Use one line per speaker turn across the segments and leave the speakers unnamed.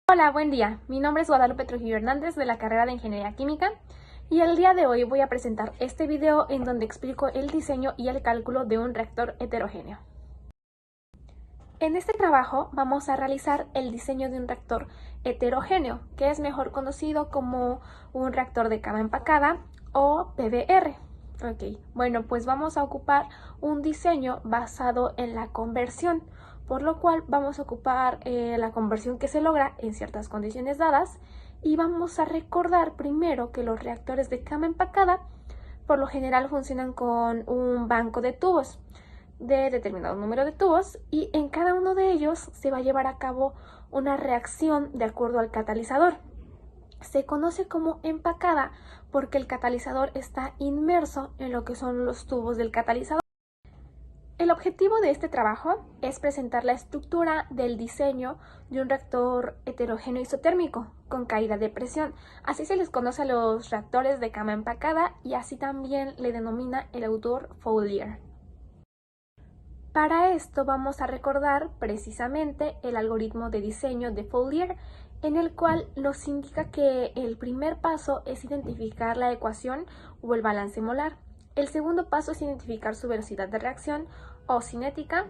Hola, buen día. Mi nombre es Guadalupe Trujillo Hernández de la carrera de Ingeniería Química y el día de hoy voy a presentar este video en donde explico el diseño y el cálculo de un reactor heterogéneo. En este trabajo vamos a realizar el diseño de un reactor heterogéneo, que es mejor conocido como un reactor de cama empacada o PBR. Bueno, pues vamos a ocupar un diseño basado en la conversión, por lo cual vamos a ocupar la conversión que se logra en ciertas condiciones dadas y vamos a recordar primero que los reactores de cama empacada por lo general funcionan con un banco de tubos de determinado número de tubos y en cada uno de ellos se va a llevar a cabo una reacción de acuerdo al catalizador. Se conoce como empacada porque el catalizador está inmerso en lo que son los tubos del catalizador. El objetivo de este trabajo es presentar la estructura del diseño de un reactor heterogéneo isotérmico con caída de presión. Así se les conoce a los reactores de cama empacada y así también le denomina el autor Foulier. Para esto vamos a recordar precisamente el algoritmo de diseño de Foulier, en el cual nos indica que el primer paso es identificar la ecuación o el balance molar. El segundo paso es identificar su velocidad de reacción o cinética.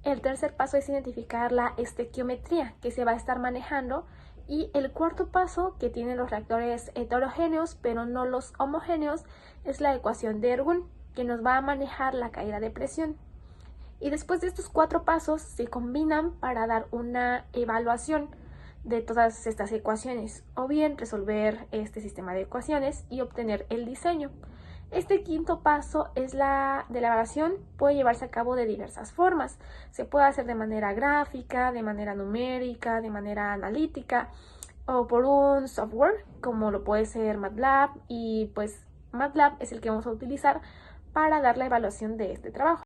El tercer paso es identificar la estequiometría que se va a estar manejando. Y el cuarto paso, que tienen los reactores heterogéneos pero no los homogéneos, es la ecuación de Ergun, que nos va a manejar la caída de presión. Y después de estos 4 pasos se combinan para dar una evaluación de todas estas ecuaciones, o bien resolver este sistema de ecuaciones y obtener el diseño. Este quinto paso es la de la evaluación, puede llevarse a cabo de diversas formas. Se puede hacer de manera gráfica, de manera numérica, de manera analítica, o por un software como lo puede ser MATLAB, y pues MATLAB es el que vamos a utilizar para dar la evaluación de este trabajo.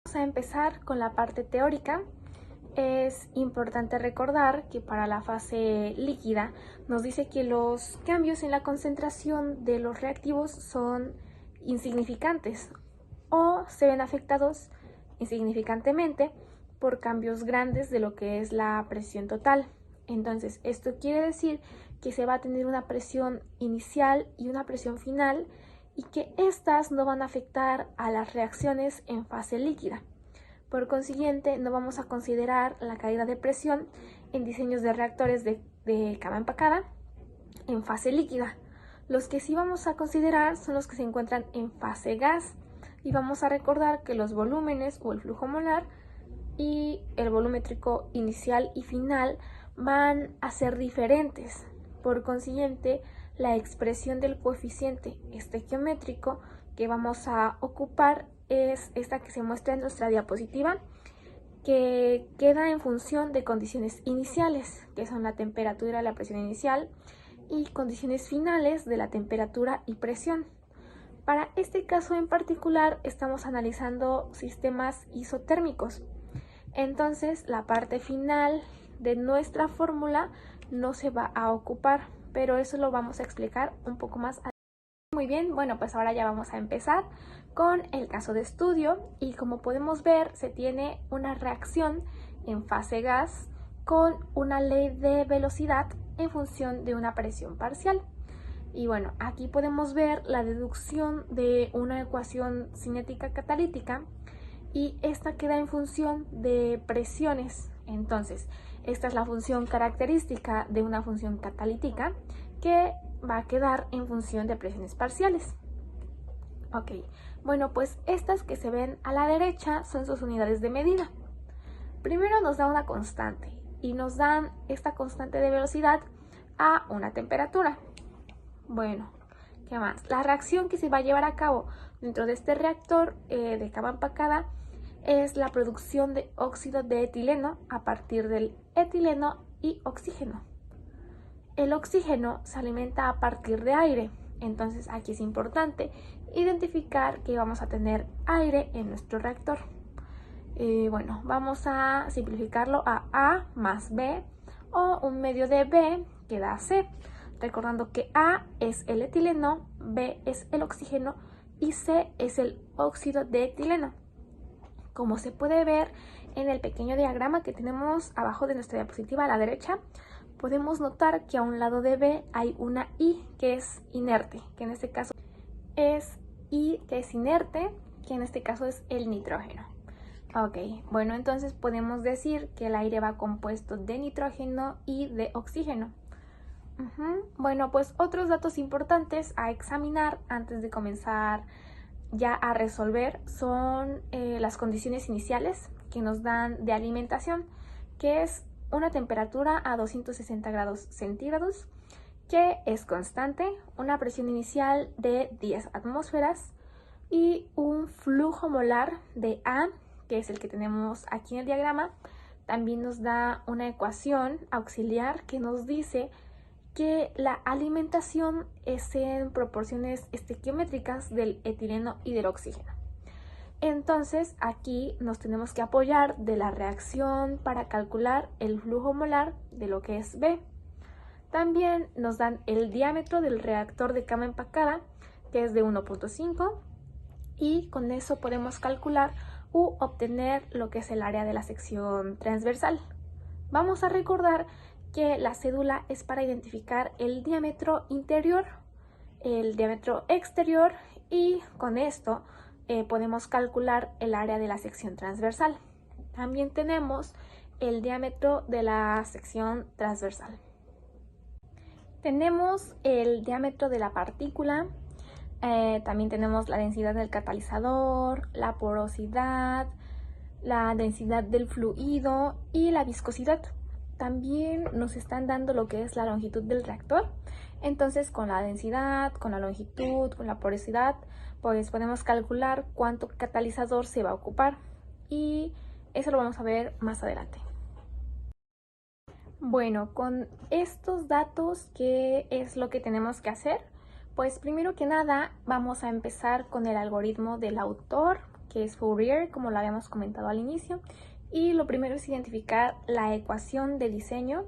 Vamos a empezar con la parte teórica. Es importante recordar que para la fase líquida nos dice que los cambios en la concentración de los reactivos son insignificantes o se ven afectados insignificantemente por cambios grandes de lo que es la presión total. Entonces, esto quiere decir que se va a tener una presión inicial y una presión final y que estas no van a afectar a las reacciones en fase líquida. Por consiguiente, no vamos a considerar la caída de presión en diseños de reactores de cama empacada en fase líquida. Los que sí vamos a considerar son los que se encuentran en fase gas. Y vamos a recordar que los volúmenes o el flujo molar y el volumétrico inicial y final van a ser diferentes. Por consiguiente, la expresión del coeficiente estequiométrico que vamos a ocupar es esta que se muestra en nuestra diapositiva, que queda en función de condiciones iniciales, que son la temperatura y la presión inicial, y condiciones finales de la temperatura y presión. Para este caso en particular estamos analizando sistemas isotérmicos. Entonces la parte final de nuestra fórmula no se va a ocupar, pero eso lo vamos a explicar un poco más adelante. Muy bien, bueno, pues ahora ya vamos a empezar con el caso de estudio y como podemos ver se tiene una reacción en fase gas con una ley de velocidad en función de una presión parcial. Y bueno, aquí podemos ver la deducción de una ecuación cinética catalítica y esta queda en función de presiones. Entonces, esta es la función característica de una función catalítica que va a quedar en función de presiones parciales. Bueno, pues estas que se ven a la derecha son sus unidades de medida. Primero nos da una constante y nos dan esta constante de velocidad a una temperatura. Bueno, ¿qué más? La reacción que se va a llevar a cabo dentro de este reactor de cama empacada es la producción de óxido de etileno a partir del etileno y oxígeno. El oxígeno se alimenta a partir de aire, entonces aquí es importante identificar que vamos a tener aire en nuestro reactor. Bueno, vamos a simplificarlo a A más B, o un medio de B que da C, recordando que A es el etileno, B es el oxígeno y C es el óxido de etileno. Como se puede ver, en el pequeño diagrama que tenemos abajo de nuestra diapositiva a la derecha, podemos notar que a un lado de B hay una I que es inerte, que en este caso es I que es inerte, que en este caso es el nitrógeno. Ok, bueno, entonces podemos decir que el aire va compuesto de nitrógeno y de oxígeno. Bueno, pues otros datos importantes a examinar antes de comenzar ya a resolver son las condiciones iniciales que nos dan de alimentación, que es una temperatura a 260 grados centígrados, que es constante, una presión inicial de 10 atmósferas y un flujo molar de A, que es el que tenemos aquí en el diagrama. También nos da una ecuación auxiliar que nos dice que la alimentación es en proporciones estequiométricas del etileno y del oxígeno. Entonces aquí nos tenemos que apoyar de la reacción para calcular el flujo molar de lo que es B. También nos dan el diámetro del reactor de cama empacada, que es de 1.5, y con eso podemos calcular u obtener lo que es el área de la sección transversal. Vamos a recordar que la cédula es para identificar el diámetro interior, el diámetro exterior, y con esto podemos calcular el área de la sección transversal. También tenemos el diámetro de la sección transversal. Tenemos el diámetro de la partícula, también tenemos la densidad del catalizador, la porosidad, la densidad del fluido y la viscosidad. También nos están dando lo que es la longitud del reactor. Entonces, con la densidad, con la longitud, con la porosidad, pues podemos calcular cuánto catalizador se va a ocupar, y eso lo vamos a ver más adelante. Bueno, con estos datos, ¿qué es lo que tenemos que hacer? Pues primero que nada vamos a empezar con el algoritmo del autor, que es Fourier, como lo habíamos comentado al inicio. Y lo primero es identificar la ecuación de diseño.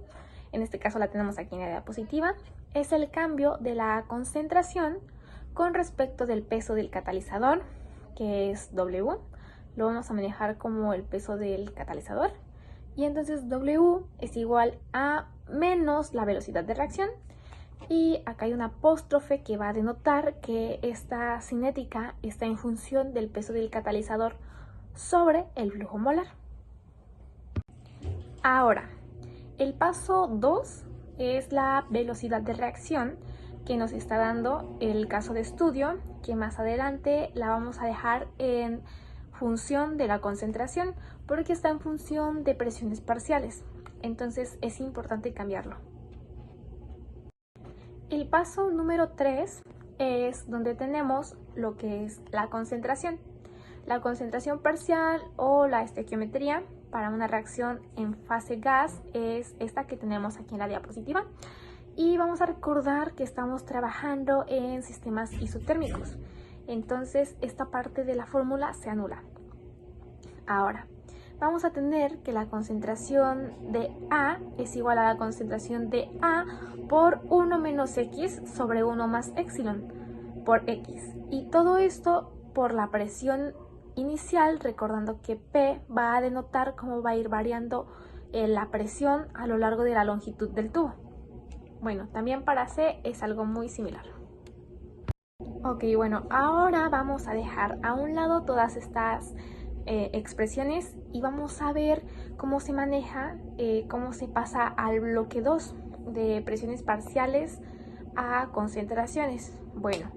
En este caso la tenemos aquí en la diapositiva. Es el cambio de la concentración con respecto del peso del catalizador, que es W. Lo vamos a manejar como el peso del catalizador. Y entonces W es igual a menos la velocidad de reacción. Y acá hay una apóstrofe que va a denotar que esta cinética está en función del peso del catalizador sobre el flujo molar. Ahora, el paso 2 es la velocidad de reacción que nos está dando el caso de estudio, que más adelante la vamos a dejar en función de la concentración, porque está en función de presiones parciales. Entonces es importante cambiarlo. El paso número 3 es donde tenemos lo que es la concentración. La concentración parcial o la estequiometría para una reacción en fase gas es esta que tenemos aquí en la diapositiva. Y vamos a recordar que estamos trabajando en sistemas isotérmicos. Entonces esta parte de la fórmula se anula. Ahora, vamos a tener que la concentración de A es igual a la concentración de A por 1 menos X sobre 1 más epsilon por X. Y todo esto por la presión inicial, recordando que P va a denotar cómo va a ir variando la presión a lo largo de la longitud del tubo. Bueno, también para C es algo muy similar. Ok, bueno, ahora vamos a dejar a un lado todas estas expresiones y vamos a ver cómo se maneja, cómo se pasa al bloque 2 de presiones parciales a concentraciones. Bueno,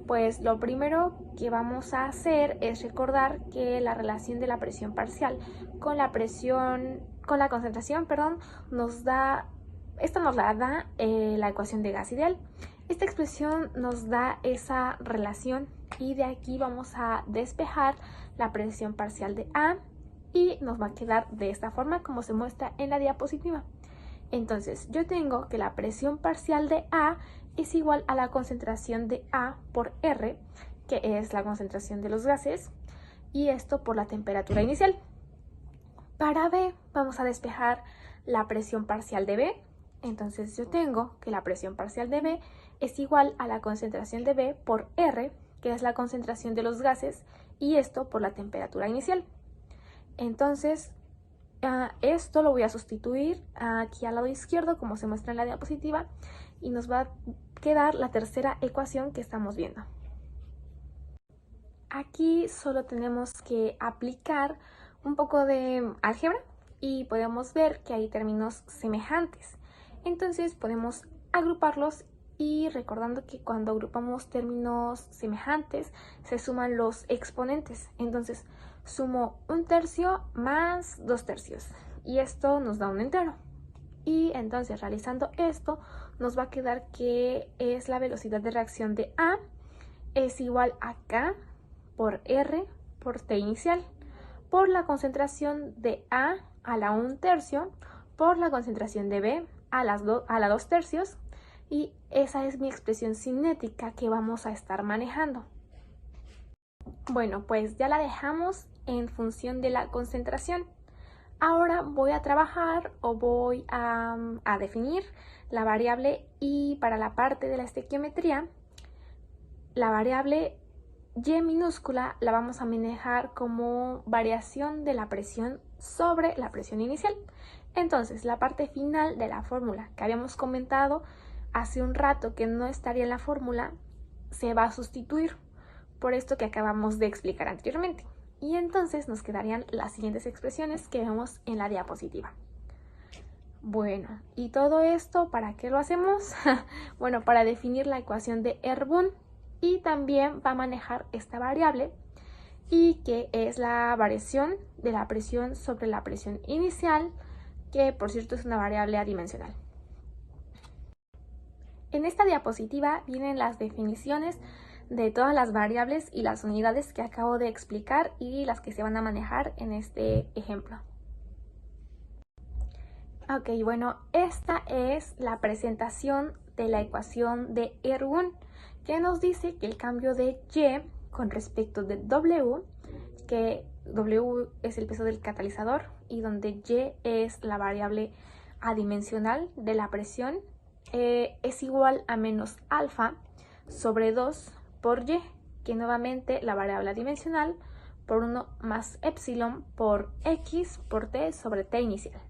pues lo primero que vamos a hacer es recordar que la relación de la presión parcial con la concentración, nos da, esta nos la da la ecuación de gas ideal. Esta expresión nos da esa relación y de aquí vamos a despejar la presión parcial de A y nos va a quedar de esta forma como se muestra en la diapositiva. Entonces yo tengo que la presión parcial de A es igual a la concentración de A por R, que es la concentración de los gases, y esto por la temperatura inicial. Para B vamos a despejar la presión parcial de B. Entonces yo tengo que la presión parcial de B es igual a la concentración de B por R, que es la concentración de los gases, y esto por la temperatura inicial. Entonces Esto lo voy a sustituir aquí al lado izquierdo como se muestra en la diapositiva y nos va a quedar la tercera ecuación que estamos viendo. Aquí solo tenemos que aplicar un poco de álgebra y podemos ver que hay términos semejantes. Entonces podemos agruparlos y recordando que cuando agrupamos términos semejantes se suman los exponentes. Entonces sumo 1/3 más 2/3 y esto nos da un entero. Y entonces realizando esto nos va a quedar que es la velocidad de reacción de A es igual a K por R por T inicial, por la concentración de A a la 1/3, por la concentración de B a la 2/3, y esa es mi expresión cinética que vamos a estar manejando. Bueno, pues ya la dejamos en función de la concentración. Ahora voy a trabajar o voy a definir la variable y para la parte de la estequiometría, la variable y minúscula la vamos a manejar como variación de la presión sobre la presión inicial. Entonces, la parte final de la fórmula que habíamos comentado hace un rato que no estaría en la fórmula, se va a sustituir por esto que acabamos de explicar anteriormente. Y entonces nos quedarían las siguientes expresiones que vemos en la diapositiva. Bueno, ¿y todo esto para qué lo hacemos? Bueno, para definir la ecuación de Erbun. Y también va a manejar esta variable y que es la variación de la presión sobre la presión inicial, que por cierto es una variable adimensional. En esta diapositiva vienen las definiciones de todas las variables y las unidades que acabo de explicar y las que se van a manejar en este ejemplo. Ok, bueno, esta es la presentación de la ecuación de Ergun, que nos dice que el cambio de Y con respecto de W, que W es el peso del catalizador y donde Y es la variable adimensional de la presión, es igual a menos alfa sobre 2 por Y, que nuevamente la variable adimensional por 1 más epsilon por X por T sobre T inicial.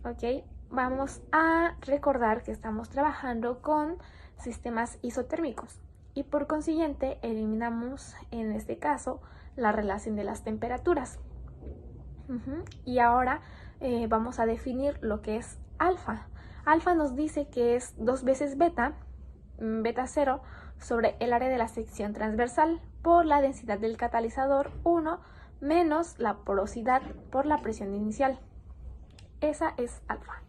Ok, vamos a recordar que estamos trabajando con sistemas isotérmicos y por consiguiente eliminamos en este caso la relación de las temperaturas. Y ahora vamos a definir lo que es alfa. Alfa nos dice que es 2 veces beta, beta 0, sobre el área de la sección transversal por la densidad del catalizador 1 menos la porosidad por la presión inicial. Esa es alfa.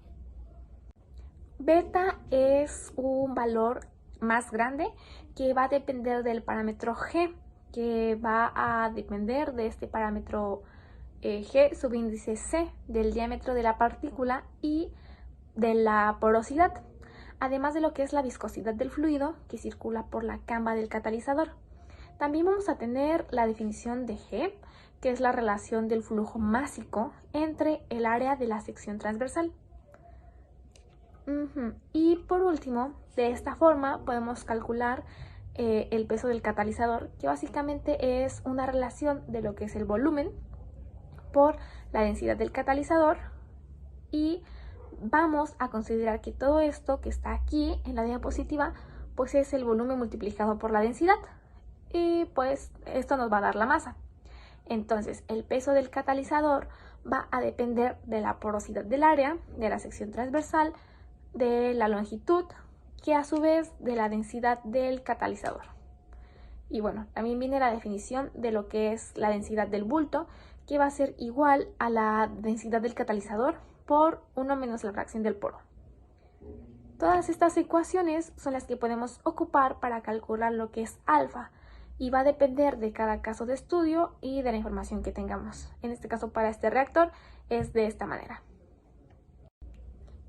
Beta es un valor más grande que va a depender del parámetro G, que va a depender de este parámetro G subíndice C, del diámetro de la partícula y de la porosidad, además de lo que es la viscosidad del fluido que circula por la camba del catalizador. También vamos a tener la definición de G, que es la relación del flujo másico entre el área de la sección transversal. Y por último, de esta forma podemos calcular el peso del catalizador, que básicamente es una relación de lo que es el volumen por la densidad del catalizador, y vamos a considerar que todo esto que está aquí en la diapositiva pues es el volumen multiplicado por la densidad, y pues esto nos va a dar la masa. Entonces el peso del catalizador va a depender de la porosidad del área, de la sección transversal, de la longitud, que a su vez de la densidad del catalizador. Y bueno, también viene la definición de lo que es la densidad del bulto, que va a ser igual a la densidad del catalizador por 1 menos la fracción del poro. Todas estas ecuaciones son las que podemos ocupar para calcular lo que es alfa, y va a depender de cada caso de estudio y de la información que tengamos. En este caso, para este reactor es de esta manera.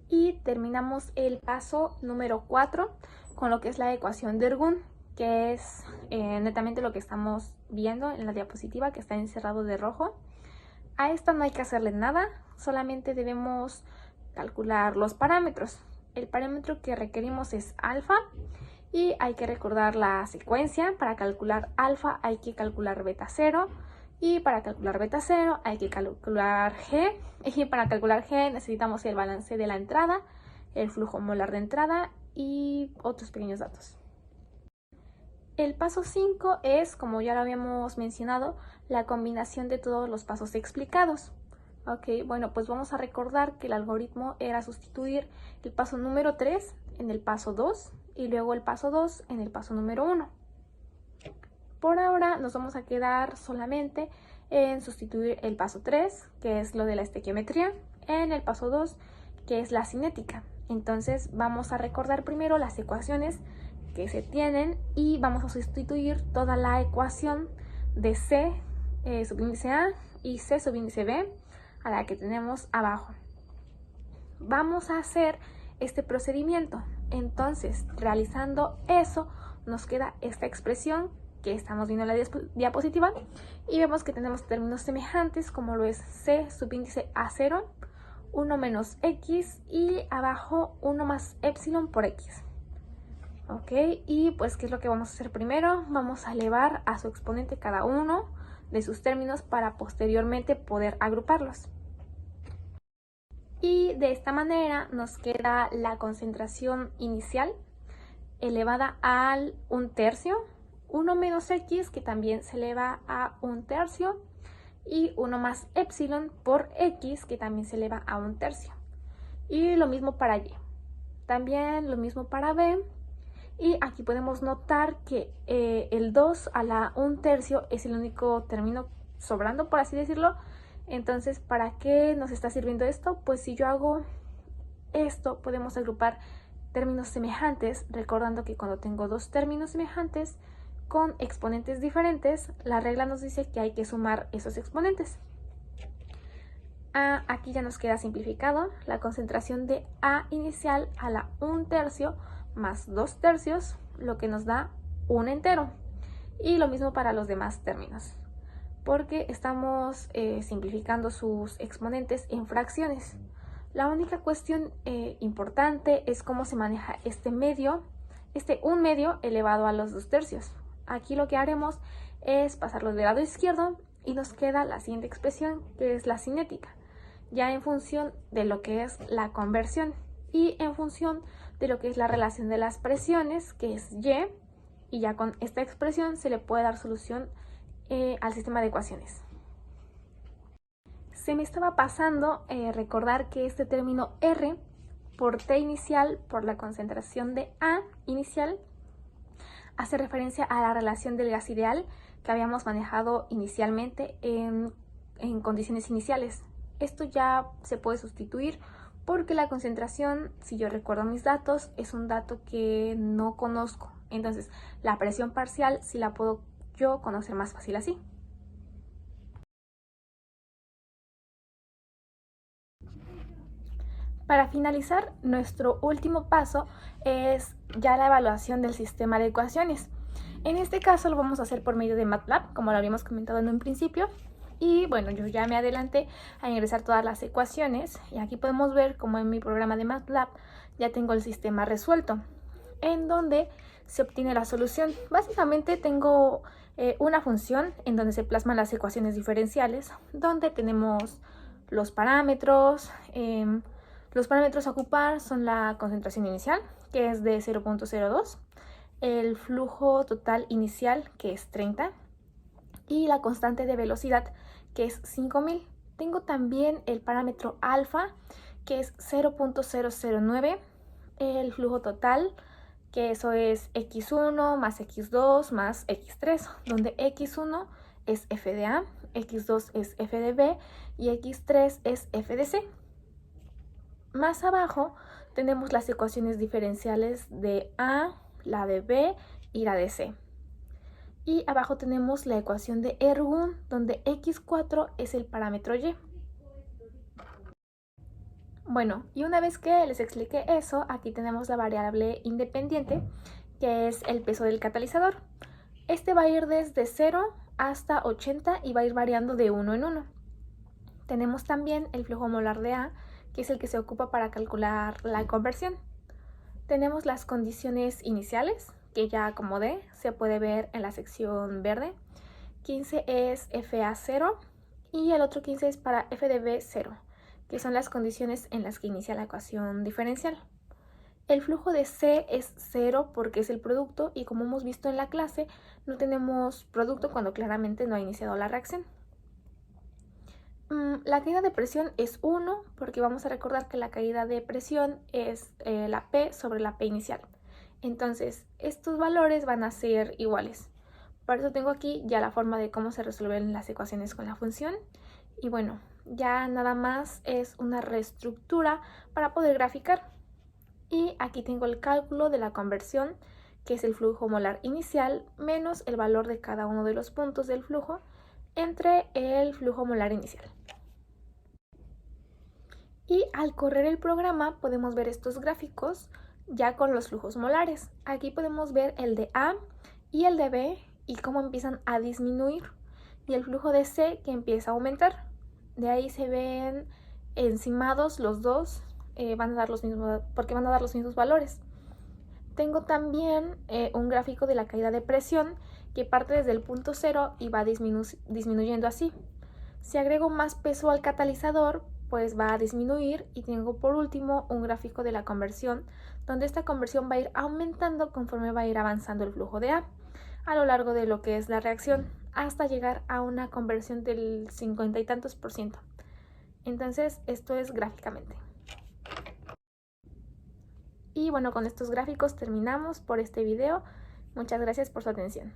Y terminamos el paso número 4 con lo que es la ecuación de Ergun, que es netamente lo que estamos viendo en la diapositiva, que está encerrado de rojo. A esta no hay que hacerle nada, solamente debemos calcular los parámetros. El parámetro que requerimos es alfa, y hay que recordar la secuencia. Para calcular alfa hay que calcular beta 0, Y para calcular beta 0 hay que calcular G. Y para calcular G necesitamos el balance de la entrada, el flujo molar de entrada y otros pequeños datos. El paso 5 es, como ya lo habíamos mencionado, la combinación de todos los pasos explicados. Ok, bueno, pues vamos a recordar que el algoritmo era sustituir el paso número 3 en el paso 2 y luego el paso 2 en el paso número 1. Por ahora nos vamos a quedar solamente en sustituir el paso 3, que es lo de la estequiometría, en el paso 2, que es la cinética. Entonces vamos a recordar primero las ecuaciones que se tienen y vamos a sustituir toda la ecuación de C subíndice A y C subíndice B a la que tenemos abajo. Vamos a hacer este procedimiento. Entonces, realizando eso, nos queda esta expresión que estamos viendo en la diapositiva y vemos que tenemos términos semejantes como lo es C subíndice A0, 1 menos X y abajo 1 más epsilon por X. Ok, y pues ¿qué es lo que vamos a hacer primero? Vamos a elevar a su exponente cada uno de sus términos para posteriormente poder agruparlos. Y de esta manera nos queda la concentración inicial elevada al 1/3, 1 menos X que también se eleva a 1/3 y 1 más epsilon por X que también se eleva a 1/3. Y lo mismo para Y. También lo mismo para B. Y aquí podemos notar que el 2 a la 1/3 es el único término sobrando, por así decirlo. Entonces, ¿para qué nos está sirviendo esto? Pues si yo hago esto, podemos agrupar términos semejantes, recordando que cuando tengo dos términos semejantes con exponentes diferentes, la regla nos dice que hay que sumar esos exponentes. Aquí ya nos queda simplificado la concentración de A inicial a la 1/3 más 2/3, lo que nos da 1 entero. Y lo mismo para los demás términos, porque estamos simplificando sus exponentes en fracciones. La única cuestión importante es cómo se maneja este 1/2 elevado a los 2/3. Aquí lo que haremos es pasarlo del lado izquierdo y nos queda la siguiente expresión, que es la cinética, ya en función de lo que es la conversión y en función de lo que es la relación de las presiones, que es y ya con esta expresión se le puede dar solución al sistema de ecuaciones. Se me estaba pasando recordar que este término R por T inicial por la concentración de A inicial hace referencia a la relación del gas ideal que habíamos manejado inicialmente en condiciones iniciales. Esto ya se puede sustituir porque la concentración, si yo recuerdo mis datos, es un dato que no conozco. Entonces, la presión parcial sí la puedo yo conocer más fácil así. Para finalizar, nuestro último paso es ya la evaluación del sistema de ecuaciones. En este caso lo vamos a hacer por medio de MATLAB, como lo habíamos comentado en un principio. Y bueno, yo ya me adelanté a ingresar todas las ecuaciones y aquí podemos ver como en mi programa de MATLAB ya tengo el sistema resuelto, en donde se obtiene la solución. Básicamente tengo una función en donde se plasman las ecuaciones diferenciales, donde tenemos los parámetros. Los parámetros a ocupar son la concentración inicial, que es de 0.02, el flujo total inicial, que es 30, y la constante de velocidad, que es 5000. Tengo también el parámetro alfa, que es 0.009, el flujo total, que eso es x1 más x2 más x3, donde x1 es f de A, x2 es f de B y x3 es f de C. Más abajo tenemos las ecuaciones diferenciales de A, la de B y la de C. Y abajo tenemos la ecuación de Ergun, donde x4 es el parámetro y. Bueno, y una vez que les expliqué eso, aquí tenemos la variable independiente, que es el peso del catalizador. Este va a ir desde 0 hasta 80 y va a ir variando de 1 en 1. Tenemos también el flujo molar de A, que es el que se ocupa para calcular la conversión. Tenemos las condiciones iniciales, que ya acomodé, se puede ver en la sección verde. 15 es FA0 y el otro 15 es para f de B0, que son las condiciones en las que inicia la ecuación diferencial. El flujo de C es 0 porque es el producto y como hemos visto en la clase, no tenemos producto cuando claramente no ha iniciado la reacción. La caída de presión es 1 porque vamos a recordar que la caída de presión es la P sobre la P inicial. Entonces, estos valores van a ser iguales. Por eso tengo aquí ya la forma de cómo se resuelven las ecuaciones con la función. Y bueno, ya nada más es una reestructura para poder graficar. Y aquí tengo el cálculo de la conversión, que es el flujo molar inicial menos el valor de cada uno de los puntos del flujo entre el flujo molar inicial. Y al correr el programa podemos ver estos gráficos ya con los flujos molares. Aquí podemos ver el de A y el de B y cómo empiezan a disminuir, y el flujo de C que empieza a aumentar. De ahí se ven encimados los dos, van a dar los mismos, porque van a dar los mismos valores. Tengo también un gráfico de la caída de presión que parte desde el punto 0 y va disminuyendo así. Si agrego más peso al catalizador, pues va a disminuir, y tengo por último un gráfico de la conversión, donde esta conversión va a ir aumentando conforme va a ir avanzando el flujo de a lo largo de lo que es la reacción, hasta llegar a una conversión del 50 y tantos %. Entonces, esto es gráficamente. Y bueno, con estos gráficos terminamos por este video. Muchas gracias por su atención.